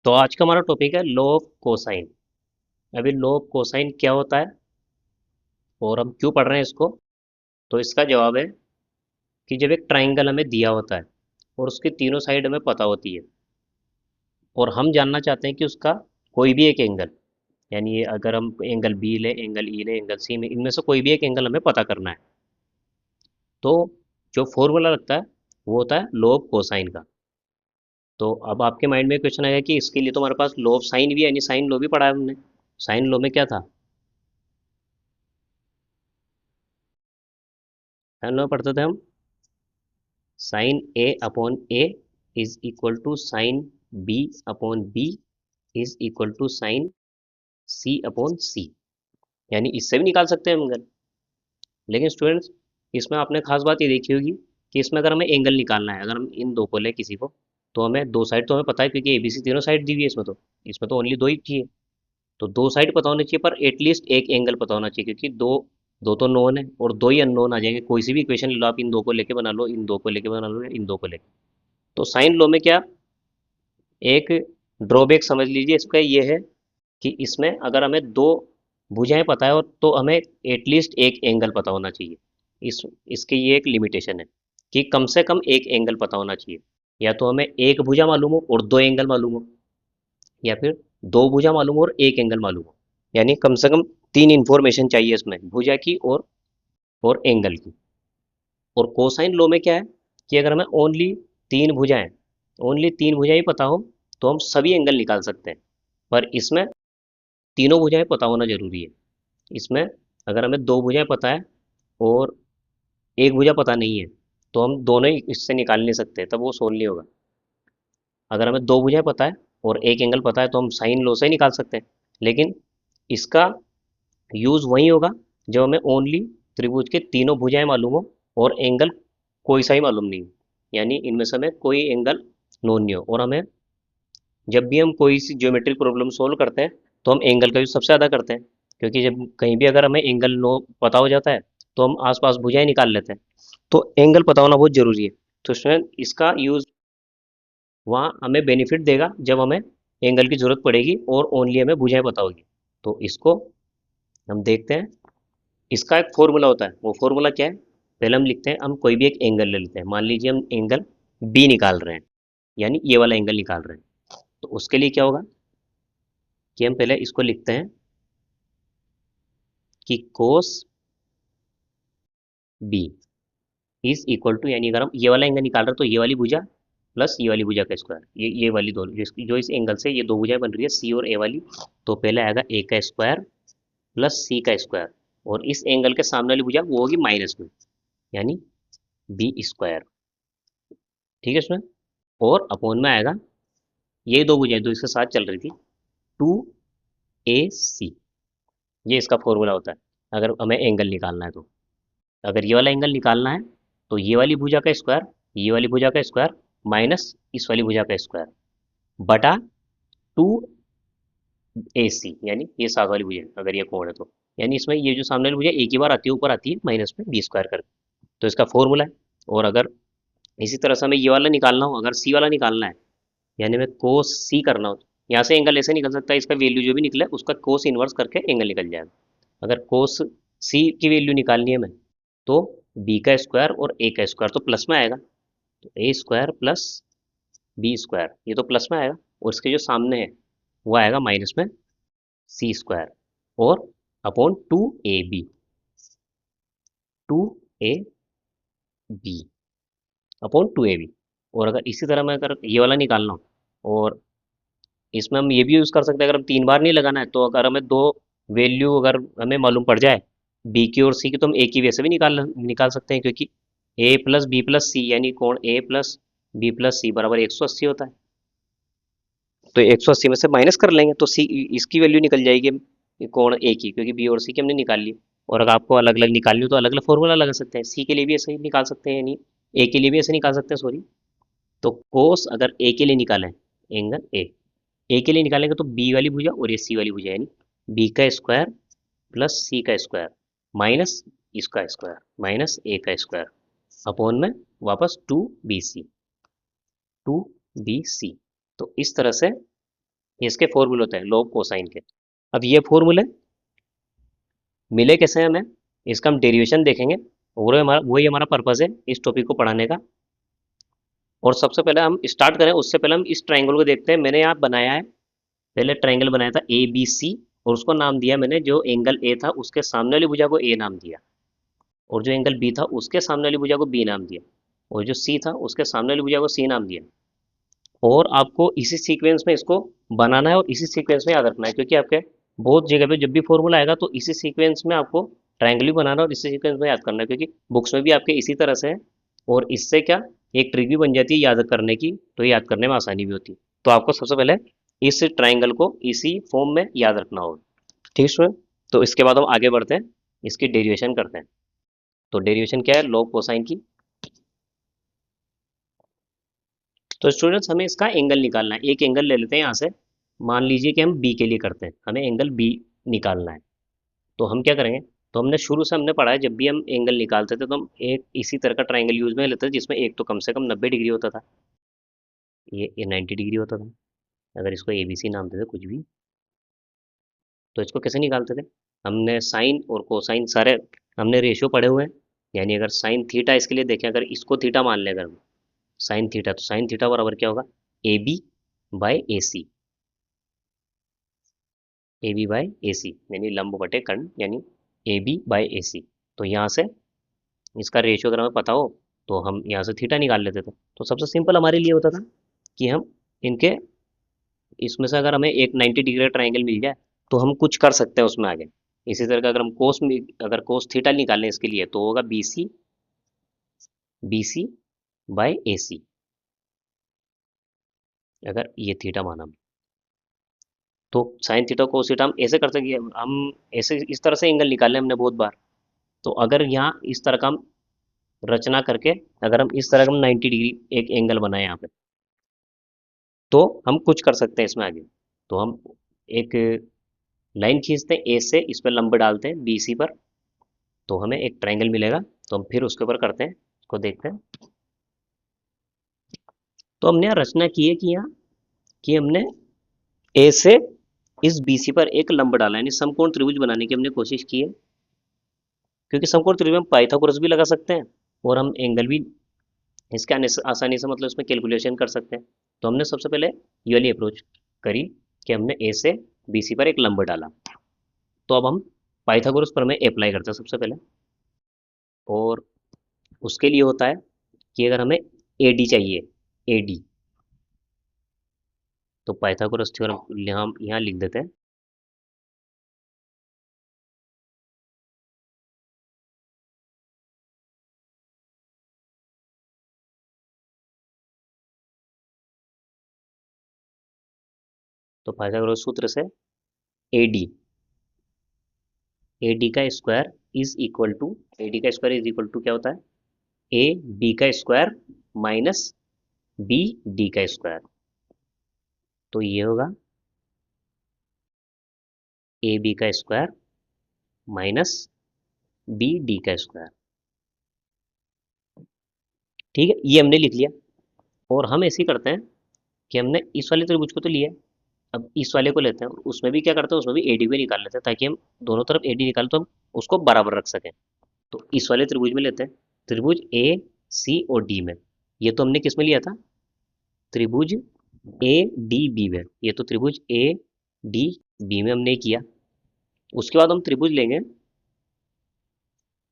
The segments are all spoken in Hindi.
तो आज का हमारा टॉपिक है लॉ ऑफ कोसाइन। अभी लॉ ऑफ कोसाइन क्या होता है और हम क्यों पढ़ रहे हैं इसको। तो इसका जवाब है कि जब एक ट्राइंगल हमें दिया होता है और उसकी तीनों साइड हमें पता होती है और हम जानना चाहते हैं कि उसका कोई भी एक एंगल, यानी ये अगर हम एंगल बी ले, एंगल ई ले, एंगल सी में, इनमें से कोई भी एक एंगल हमें पता करना है। तो जो फॉर्मूला लगता है वो होता है लॉ ऑफ कोसाइन का। तो अब आपके माइंड में क्वेश्चन आएगा कि इसके लिए तो हमारे पास लॉ ऑफ साइन भी है, यानी साइन लॉ भी पढ़ा है हमने। साइन लॉ में क्या था, साइन लॉ में पढ़ते थे हम sine A upon A is equal to sine B upon B is equal to sine C upon C. यानी इससे भी निकाल सकते हैं हम एंगल। लेकिन स्टूडेंट्स, इसमें आपने खास बात ये देखी होगी कि इसमें अगर हमें एंगल निकालना है, अगर हम इन दो को ले किसी को, तो हमें दो साइड तो हमें पता है क्योंकि एबीसी तीनों साइड दी हुई है। इसमें तो ओनली दो ही चाहिए। तो दो साइड पता होनी चाहिए, पर एटलीस्ट एक एंगल पता होना चाहिए, क्योंकि दो दो तो नोन है और दो ही अननोन आ जाएंगे। कोई सी भी इक्वेशन ले लो आप, इन दो को लेके बना लो, इन दो को लेके बना लो, या इन दो को लेके। तो साइन लॉ में क्या एक ड्रॉबैक समझ लीजिए इसका ये है कि इसमें अगर हमें दो भुजाएं पता है और तो हमें एटलीस्ट एक एंगल पता होना चाहिए। इस इसकी ये एक लिमिटेशन है कि कम से कम एक एंगल पता होना चाहिए। या तो हमें एक भुजा मालूम हो और दो एंगल मालूम हो, या फिर दो भुजा मालूम हो और एक एंगल मालूम हो। यानी कम से कम तीन इंफॉर्मेशन चाहिए इसमें, भुजा की और एंगल की। और कोसाइन लॉ में क्या है कि अगर हमें ओनली तीन भुजाएं पता हो तो हम सभी एंगल निकाल सकते हैं। पर इसमें तीनों भुजाएं पता होना जरूरी है। इसमें अगर हमें दो भुजाएं पता है और एक भुजा पता नहीं है, तो हम दोनों ही इससे निकाल नहीं सकते, तब वो सोल्व नहीं होगा। अगर हमें दो भुजाएं पता है और एक एंगल पता है तो हम साइन लॉ से ही निकाल सकते हैं। लेकिन इसका यूज़ वही होगा जब हमें ओनली त्रिभुज के तीनों भुजाएं मालूम हो और एंगल कोई सा ही मालूम नहीं हो, यानी इनमें से हमें कोई एंगल नोन नहीं हो। और हमें जब भी हम कोई सी ज्योमेट्रिक प्रॉब्लम सोल्व करते हैं तो हम एंगल का यूज सबसे ज़्यादा करते हैं, क्योंकि जब कहीं भी अगर हमें एंगल नो पता हो जाता है तो हम आसपास भुजाएं निकाल लेते हैं। तो एंगल पता होना बहुत ज़रूरी है। तो स्टूडेंट, इसका यूज़ वहाँ हमें बेनिफिट देगा जब हमें एंगल की ज़रूरत पड़ेगी और ओनली हमें भुजाएं पता होगी। तो इसको हम देखते हैं। इसका एक फॉर्मूला होता है, वो फॉर्मूला क्या है, पहले हम लिखते हैं। हम कोई भी एक एंगल ले लेते हैं, मान लीजिए हम एंगल बी निकाल रहे हैं, यानी ये वाला एंगल निकाल रहे हैं। तो उसके लिए क्या होगा कि हम पहले इसको लिखते हैं कि cos B is equal to, यानी अगर हम ये वाला एंगल निकाल रहे हैं तो ये वाली भुजा प्लस ये वाली भुजा का स्क्वायर, ये वाली दो जो इस एंगल से ये दो भुजाएं बन रही है, सी और ए वाली। तो पहले आएगा ए का स्क्वायर प्लस सी का स्क्वायर, और इस एंगल के सामने वाली भुजा वो होगी माइनस में, यानी बी स्क्वायर। ठीक है इसमें। और अपोन में आएगा ये दो भुजाएं जो इसके साथ चल रही थी, टू ए सी। ये इसका फॉर्मूला होता है अगर हमें एंगल निकालना है तो। अगर ये वाला एंगल निकालना है तो ये वाली भुजा का स्क्वायर, ये वाली भुजा का स्क्वायर माइनस इस वाली भुजा का स्क्वायर बटा टू ए सी, यानी ये साथ वाली भुजा अगर ये कोण है तो। यानी इसमें ये जो सामने वाली भुजा एक ही बार आती है, ऊपर आती है माइनस में बी स्क्वायर करके। तो इसका फॉर्मूला है। और अगर इसी तरह से हमें ये वाला निकालना हो, अगर सी वाला निकालना है, यानी हमें कोस सी करना हो, यहाँ से एंगल ऐसे निकल सकता है, इसका वैल्यू जो भी निकले उसका कोस इन्वर्स करके एंगल निकल जाएगा। अगर कोस सी की वैल्यू निकालनी है हमें, तो बी का स्क्वायर और ए का स्क्वायर तो प्लस में आएगा, तो ए स्क्वायर प्लस बी स्क्वायर ये तो प्लस में आएगा, और इसके जो सामने है वो आएगा माइनस में सी स्क्वायर, और upon two A B upon two A B. और अगर इसी तरह मैं अगर ये वाला निकालना हो, और इसमें हम ये भी यूज़ कर सकते हैं, अगर हम तीन बार नहीं लगाना है तो अगर हमें दो वैल्यू अगर हमें मालूम पड़ जाए बी की और सी की, तो हम ए की वैसे भी निकाल निकाल सकते हैं, क्योंकि ए प्लस बी प्लस सी यानी कोण ए प्लस बी प्लस सी बराबर 180 होता है। तो 180 में से माइनस कर लेंगे तो सी, इसकी वैल्यू निकल जाएगी कोण ए की, क्योंकि बी और सी की हमने निकाल ली। और अगर आपको अलग अलग निकालनी हो तो अलग अलग फॉर्मूला लगा सकते हैं, सी के लिए भी ऐसे ही निकाल सकते हैं, यानी ए के लिए भी ऐसे निकाल सकते हैं, सॉरी। तो कोस अगर ए के लिए निकालें, एंगल ए के लिए निकालेंगे तो बी वाली भुजा और ये सी वाली भुजा, यानी बी का स्क्वायर प्लस सी का स्क्वायर माइनस इसका स्क्वायर माइनस ए का स्क्वायर अपॉन में वापस टू बी सी। तो इस तरह से ये इसके फॉर्मूले होते हैं लॉग कोसाइन के। अब ये फॉर्मूले मिले कैसे हमें, इसका हम डेरिवेशन देखेंगे, और वही हमारा पर्पज़ है इस टॉपिक को पढ़ाने का। और सबसे पहले हम स्टार्ट करें उससे पहले हम इस ट्राइंगल को देखते हैं। मैंने यहाँ बनाया है, पहले ट्राइंगल बनाया था ए बी सी, और उसको नाम दिया मैंने, जो एंगल ए था उसके सामने वाली भुजा को ए नाम दिया, और जो एंगल बी था उसके सामने वाली भुजा को बी नाम दिया, और जो सी था उसके सामने वाली भुजा को सी नाम दिया। और आपको इसी सीक्वेंस में इसको बनाना है और इसी सीक्वेंस में याद रखना है, क्योंकि आपके बहुत जगह पे जब भी फॉर्मूला आएगा तो इसी सीक्वेंस में आपको ट्राइंगल भी बनाना है और इसी सीक्वेंस में याद करना है, क्योंकि बुक्स में भी आपके इसी तरह से है। और इससे क्या, एक ट्रिक भी बन जाती है याद करने की, तो याद करने में आसानी भी होती है। तो आपको सबसे पहले इस ट्राइंगल को इसी फॉर्म में याद रखना होगा, ठीक है स्टूडेंट। तो इसके बाद हम आगे बढ़ते हैं, इसकी डेरिवेशन करते हैं। तो डेरिवेशन क्या है, लॉग कोसाइन की। तो स्टूडेंट्स हमें इसका एंगल निकालना है, एक एंगल ले लेते हैं यहाँ से। मान लीजिए कि हम बी के लिए करते हैं, हमें एंगल बी निकालना है। तो हम क्या करेंगे, तो हमने शुरू से हमने पढ़ा है, जब भी हम एंगल निकालते थे तो हम एक इसी तरह का ट्राइंगल यूज में लेते थे, जिसमें एक तो कम से कम 90 डिग्री होता था, ये 90 डिग्री होता था। अगर इसको ए बी सी नाम देते कुछ भी, तो इसको कैसे निकालते थे, हमने साइन और कोसाइन सारे हमने रेशियो पढ़े हुए हैं। यानी अगर साइन थीटा इसके लिए देखें, अगर इसको थीटा मान लें, अगर साइन थीटा, तो साइन थीटा बराबर क्या होगा, A B by A C, A B by A C यानी लंब बटे कर्ण, यानी ए बी बाई ए सी। तो यहाँ से इसका रेशियो अगर हमें पता हो तो हम यहाँ से थीटा निकाल लेते थे। तो सबसे सिंपल हमारे लिए होता था कि हम इनके इसमें से अगर हमें एक 90 डिग्री का ट्राइंगल मिल जाए तो हम कुछ कर सकते हैं उसमें आगे। इसी तरह का अगर हम कोस में, अगर कोस थीटा निकालें इसके लिए, तो होगा बी सी बाई ए सी, अगर ये थीटा माना हम। तो साइन थीटा कोस थीटा हम ऐसे कर सकते, हम ऐसे इस तरह से एंगल निकाले हमने बहुत बार। तो अगर यहाँ इस तरह का हम रचना करके, अगर हम इस तरह का हम 90 डिग्री एक एंगल बनाए यहाँ पे, तो हम कुछ कर सकते हैं इसमें आगे। तो हम एक लाइन खींचते हैं ए से, इस पर लंब डालते हैं बी सी पर, तो हमें एक ट्राइंगल मिलेगा। तो हम फिर उसके ऊपर करते हैं, इसको देखते हैं। तो हमने यहाँ रचना की है कि यहाँ कि हमने ए से इस बी सी पर एक लंब डाला, यानी समकोण त्रिभुज बनाने की हमने कोशिश की है। क्योंकि समकोण त्रिभुज में हम पाइथागोरस भी लगा सकते हैं, और हम एंगल भी इसके आसानी से मतलब इसमें कैलकुलेशन कर सकते हैं। तो हमने सबसे पहले ये वाली अप्रोच करी कि हमने ए से बी सी पर एक लंब डाला। तो अब हम पाइथागोरस प्रमेय अप्लाई करते हैं सबसे पहले, और उसके लिए होता है कि अगर हमें ए डी चाहिए, ए डी, तो पाइथागोरस थ्योरम हम यहाँ लिख देते हैं। तो पाइथागोरस सूत्र से ए डी, ए डी का square is equal to, A D का स्क्वायर इज इक्वल टू क्या होता है, ए बी का स्क्वायर माइनस बी डी का स्क्वायर। तो ये होगा ए बी का स्क्वायर माइनस बी डी का स्क्वायर। ठीक है, ये हमने लिख लिया। और हम ऐसे ही करते हैं कि हमने इस वाले त्रिभुज को तो लिया, अब इस वाले को लेते हैं, उसमें भी क्या करते हैं, उसमें भी एडी भी निकाल लेते हैं, ताकि हम दोनों तरफ एडी निकालें तो हम उसको बराबर रख सकें। तो इस वाले त्रिभुज में लेते हैं, त्रिभुज ए सी और डी में। ये तो हमने किस में लिया था, त्रिभुज ए डी बी में। ये तो त्रिभुज ए डी बी में हमने किया। उसके बाद हम त्रिभुज लेंगे,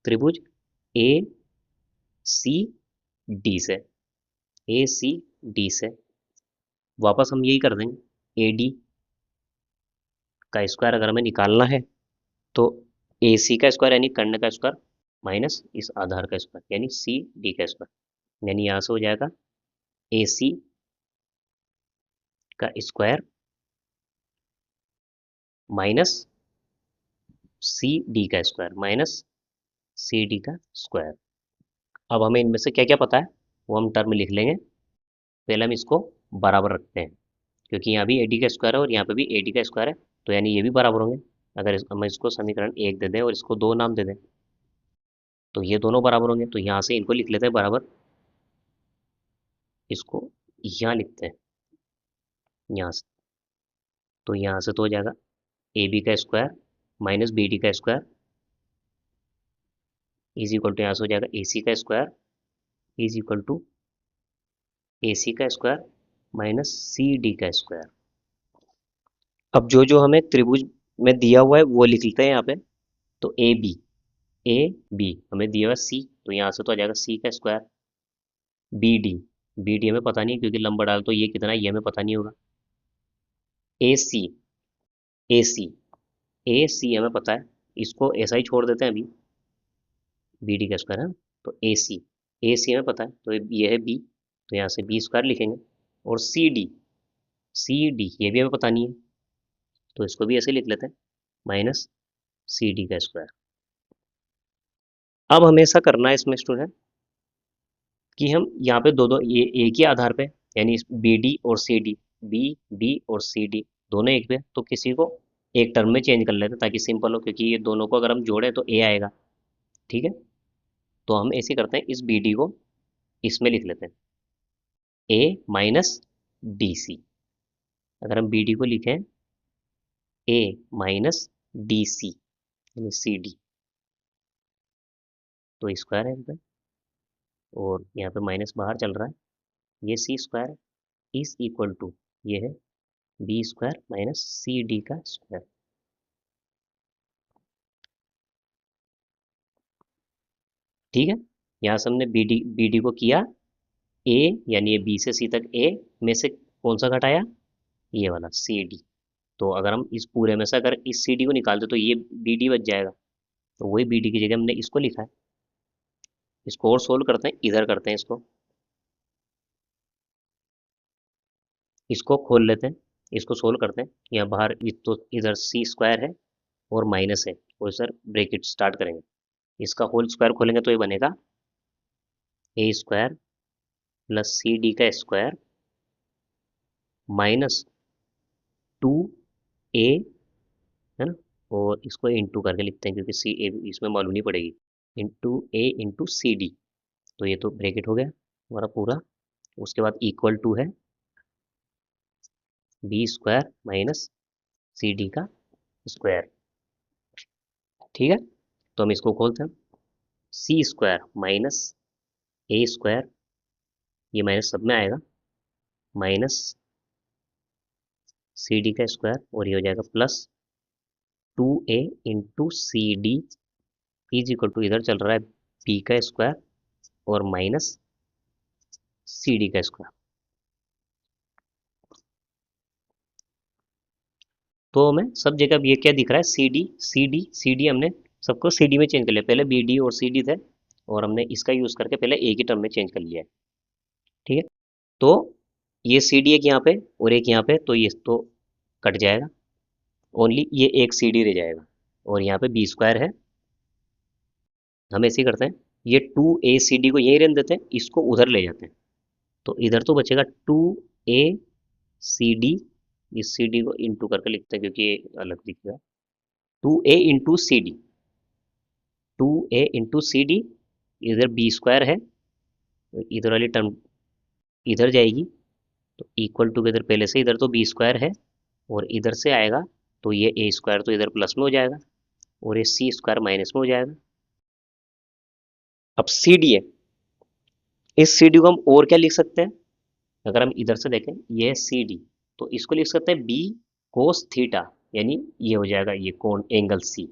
त्रिभुज ए सी डी से, ए सी डी से वापस हम यही कर देंगे, ए डी का स्क्वायर अगर हमें निकालना है तो ए सी का स्क्वायर यानी कर्ण का स्क्वायर माइनस इस आधार का स्क्वायर यानी सी डी का स्क्वायर, यानी यहाँ से हो जाएगा ए सी का स्क्वायर माइनस सी डी का स्क्वायर माइनस सी डी का स्क्वायर। अब हमें इनमें से क्या क्या पता है वो हम टर्म लिख लेंगे। पहले हम इसको बराबर रखते हैं, क्योंकि यहाँ भी ए डी का स्क्वायर है और यहाँ पे भी ए डी का स्क्वायर है, तो यानी ये भी बराबर होंगे। अगर हम इसको समीकरण एक दे दें और इसको दो नाम दे दें, तो ये दोनों बराबर होंगे। तो यहाँ से इनको लिख लेते हैं बराबर, इसको यहाँ लिखते हैं यहाँ से। तो यहाँ से तो हो जाएगा ए बी का स्क्वायर माइनस बी डी का स्क्वायर इज इक्वल टू यहाँ से हो जाएगा ए सी का स्क्वायर इज इक्वल टू ए सी का स्क्वायर माइनस सी डी का स्क्वायर। अब जो जो हमें त्रिभुज में दिया हुआ है वो लिख लेते हैं यहाँ पे। तो ए बी हमें दिया हुआ है सी, तो यहाँ से तो आ जाएगा सी का स्क्वायर। बी डी हमें पता नहीं क्योंकि लंबा डाल तो ये कितना है ये हमें पता नहीं होगा। ए सी ए सी ए सी हमें पता है, इसको ऐसा ही छोड़ देते हैं अभी, बी डी का स्क्वायर है। तो ए सी हमें पता है तो ये है बी, तो यहाँ से बी स्क्वायर लिखेंगे। और सी डी ये भी हमें पता नहीं है तो इसको भी ऐसे लिख लेते हैं माइनस सी डी का स्क्वायर। अब हमें ऐसा करना है इसमें स्टूडेंट कि हम यहाँ पे दो दो ये एक ही आधार पे, यानी बी डी और सी डी, बी और सी डी दोनों एक पे, तो किसी को एक टर्म में चेंज कर लेते हैं ताकि सिंपल हो, क्योंकि ये दोनों को अगर हम जोड़ें तो ए आएगा। ठीक है, तो हम ऐसे करते हैं, इस बी डी को इसमें लिख लेते हैं ए माइनस डी सी। अगर हम बी डी को लिखें ए माइनस डी सी यानी सी डी, तो स्क्वायर है यहाँ पे, और यहाँ पे माइनस बाहर चल रहा है, ये C square is equal to ये है B square minus C D का स्क्वायर। ठीक है, यहाँ से हमने बी डी को किया ए, यानी ये बी से सी तक ए में से कौन सा घटाया, ये वाला सी डी। तो अगर हम इस पूरे में से अगर इस सी डी को निकालते तो ये बी डी बच जाएगा, तो वही बी डी की जगह हमने इसको लिखा है। इसको और सोल्व करते हैं, इधर करते हैं इसको खोल लेते हैं, इसको सोल्व करते हैं। यहाँ बाहर तो इधर सी स्क्वायर है और माइनस है, और सर ब्रैकेट स्टार्ट करेंगे, इसका होल स्क्वायर खोलेंगे तो ये बनेगा ए स्क्वायर प्लस सी डी का स्क्वायर माइनस टू ए, है ना, और इसको इंटू करके लिखते हैं क्योंकि सी ए इसमें मालूम नहीं पड़ेगी, इंटू ए इंटू सी डी। तो ये तो ब्रैकेट हो गया हमारा पूरा। उसके बाद इक्वल टू है B square minus C D का स्क्वायर। ठीक है, तो हम इसको खोलते हैं, C square minus A square, ये माइनस सब में आएगा, माइनस सी डी का स्क्वायर, और ये हो जाएगा plus two A into C D is equal to इधर चल रहा है बी का स्क्वायर और माइनस सी डी का स्क्वायर। तो हमें सब जगह अब ये क्या दिख रहा है, सी डी हमने सबको सी डी में चेंज कर लिया, पहले बी डी और सी डी थे और हमने इसका यूज़ करके पहले एक ही टर्म में चेंज कर लिया है। ठीक है, तो ये सी डी एक यहाँ पे और एक यहाँ पे, तो ये तो कट जाएगा, ओनली ये एक सी डी रह जाएगा, और यहाँ पे बी स्क्वायर है। हम ऐसे ही करते हैं, ये टू ए सी डी को यहीं रहने देते हैं, इसको उधर ले जाते हैं, तो इधर तो बचेगा टू ए सी डी, इस सी डी को इंटू करके लिखते हैं क्योंकि ये अलग दिख रहा है, two A into C D, two A into C D, इधर बी स्क्वायर है, तो इधर वाली टर्म इधर जाएगी, तो इक्वल टू के इधर पहले से इधर तो बी स्क्वायर है और इधर से आएगा तो ये ए स्क्वायर तो इधर प्लस में हो जाएगा और ये सी स्क्वायर माइनस में हो जाएगा। अब सी डी है, इस सी डी को हम और क्या लिख सकते हैं, अगर हम इधर से देखें ये सी डी, तो इसको लिख सकते हैं बी कोस थीटा, यानी ये हो जाएगा ये कोण एंगल सी।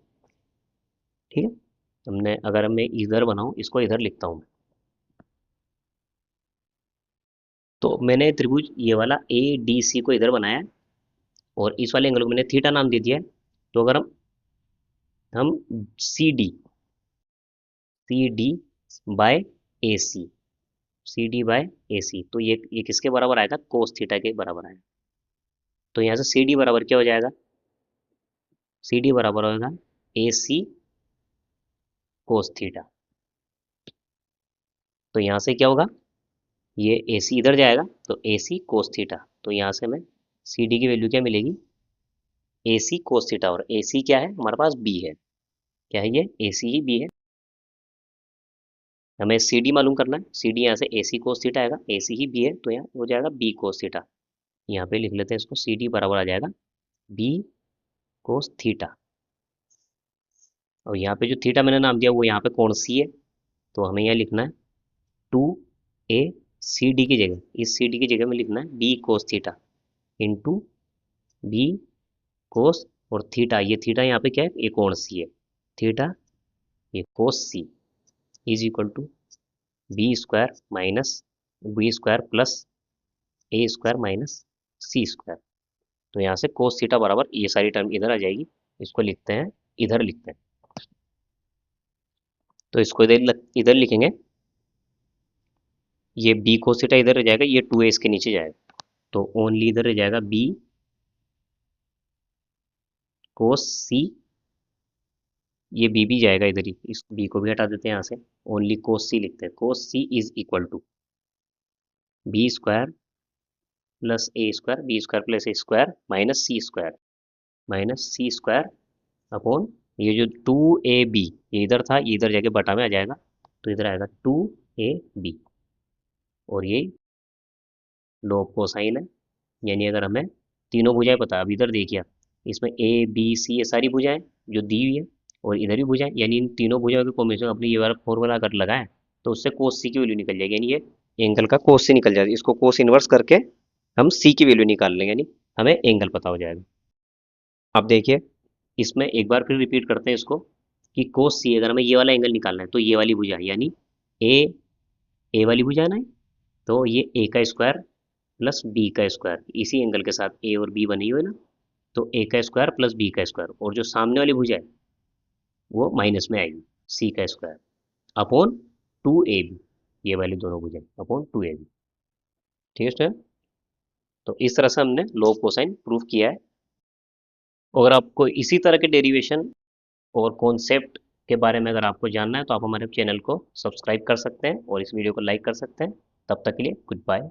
ठीक है, हमने अगर मैं इधर बनाऊं, इसको इधर लिखता हूं मैं, तो मैंने त्रिभुज ये वाला ए डी सी को इधर बनाया है और इस वाले एंगल को मैंने थीटा नाम दे दिया है। तो अगर हम सी डी बाय ए सी डी बाय ए सी, तो ये किसके बराबर आएगा, कोस थीटा के बराबर आएगा। तो यहाँ से सी डी बराबर क्या हो जाएगा, सी डी बराबर होगा ए सी कोस थीटा। तो यहाँ से क्या होगा, ये ए सी इधर जाएगा तो ए सी कोस थीटा, तो यहाँ से हमें सी डी की वैल्यू क्या मिलेगी, ए सी कोस थीटा, और ए सी क्या है हमारे पास बी है, क्या है ये ए सी ही बी है। हमें सी डी मालूम करना है, सी डी यहाँ से ए सी कोस थीटा आएगा, ए सी ही बी है तो यहाँ हो जाएगा बी कोस थीटा। यहाँ पे लिख लेते हैं इसको, सी डी बराबर आ जाएगा बी कोस थीटा। और यहाँ पे जो थीटा मैंने नाम दिया वो यहाँ पे कोण सी है, तो हमें यहाँ लिखना है 2a सी डी की जगह, इस सी डी की जगह में लिखना है B cos theta into B cos, और थीटा, ये थीटा यहाँ पे क्या है, ये कोण सी है, थीटा ये cos C is equal to B square minus B square plus A square minus C square. तो यहाँ से कोस थीटा बराबर ये सारी टर्म इधर आ जाएगी, इसको लिखते हैं, इधर लिखते हैं, तो इसको इधर लिखेंगे, ये बी कोस थीटा इधर रह जाएगा, ये 2a इसके नीचे जाएगा, तो ओनली इधर रह जाएगा बी कोस सी, ये बी भी जाएगा इधर ही, इस बी को भी हटा देते हैं यहाँ से, ओनली कोस सी लिखते हैं, cos C is equal to B square plus A square, B square plus A square minus C square upon ये जो 2ab, ये इधर था, ये इधर जाके बटा में आ जाएगा, तो इधर आएगा 2ab, और ये लोग कोसाइन है, यानी अगर हमें तीनों भुजाएं पता, अब इधर देखिए इसमें ए बी सी ये सारी भुजाएं जो दी हुई है, और इधर भी भुजाएं, यानी इन तीनों भुजाओं के कॉम्बिनेशन अपने ये वाला फॉर्मूला अगर लगाएं तो उससे कोस सी की वैल्यू निकल जाएगी, यानी ये एंगल का कोस सी निकल जाएगा, इसको कोस इनवर्स करके हम सी की वैल्यू निकाल लेंगे, यानी हमें एंगल पता हो जाएगा। अब देखिए इसमें एक बार फिर रिपीट करते हैं इसको, कि कोस सी अगर हमें ये वाला एंगल निकालना है तो ये वाली भुजा यानी ए, ए वाली भुजा ना है, तो ये ए का स्क्वायर प्लस बी का स्क्वायर, इसी एंगल के साथ ए और बी बनी हुई है ना, तो ए का स्क्वायर प्लस बी का स्क्वायर, और जो सामने वाली भुजा है वो माइनस में आएगी, सी का स्क्वायर अपॉन 2ab, ये वाली दोनों भुजाएं अपॉन 2ab। ठीक है, तो इस तरह से हमने लॉग कोसाइन प्रूव किया है। अगर आपको इसी तरह के डेरिवेशन और कॉन्सेप्ट के बारे में अगर आपको जानना है तो आप हमारे चैनल को सब्सक्राइब कर सकते हैं और इस वीडियो को लाइक कर सकते हैं। तब तक के लिए गुड बाय।